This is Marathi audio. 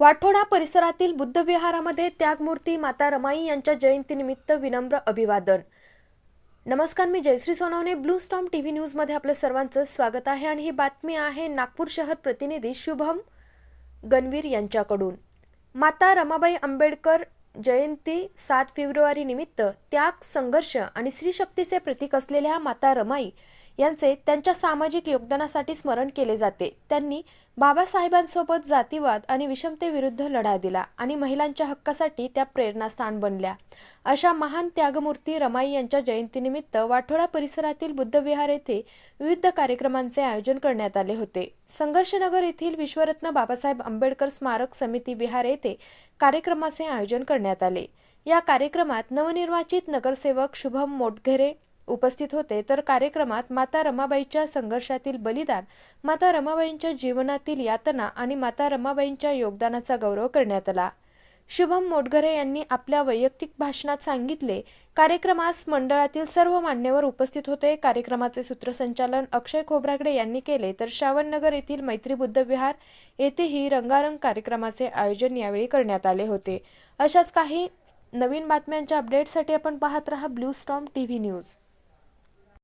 वाठोडा परिसरातील बुद्धविहारामध्ये त्यागमूर्ती माता रमाई यांच्या जयंतीनिमित्त विनम्र अभिवादन। नमस्कार, मी Jayashree Sonawane. Blue storm TV news मध्ये आपलं सर्वांचं स्वागत आहे आणि ही बातमी आहे नागपूर शहर प्रतिनिधी शुभम गणवीर यांच्याकडून। माता रमाबाई आंबेडकर जयंती 7 फेब्रुवारी निमित्त त्याग, संघर्ष आणि स्त्री शक्तीचे प्रतीक असलेल्या माता रमाई यांचे त्यांच्या सामाजिक योगदानासाठी स्मरण केले जाते। त्यांनी बाबासाहेबांसोबत जातीवाद आणि विषमतेविरुद्ध लढा दिला आणि महिलांच्या हक्कासाठी त्या प्रेरणास्थान बनल्या। अशा महान त्यागमूर्ती रमाई यांच्या जयंतीनिमित्त वाठोडा परिसरातील बुद्धविहार येथे विविध कार्यक्रमांचे आयोजन करण्यात आले होते। संघर्षनगर येथील विश्वरत्न बाबासाहेब आंबेडकर स्मारक समिती विहार येथे कार्यक्रमाचे आयोजन करण्यात आले। या कार्यक्रमात नवनिर्वाचित नगरसेवक शुभम मोटघरे उपस्थित होते, तर कार्यक्रमात माता रमाबाईंच्या संघर्षातील बलिदान, माता रमाबाईंच्या जीवनातील यातना आणि माता रमाबाईंच्या योगदानाचा गौरव करण्यात आला। शुभम मोटघरे यांनी आपल्या वैयक्तिक भाषणात सांगितले, कार्यक्रमास मंडळातील सर्व मान्यवर उपस्थित होते। कार्यक्रमाचे सूत्रसंचालन अक्षय खोब्रागडे यांनी केले, तर श्रावणनगर येथील मैत्री बुद्ध विहार येथेही रंगारंग कार्यक्रमाचे आयोजन यावेळी करण्यात आले होते। अशाच काही नवीन बातम्यांच्या अपडेटसाठी आपण पाहत रहा ब्लू स्टॉर्म टीव्ही न्यूज।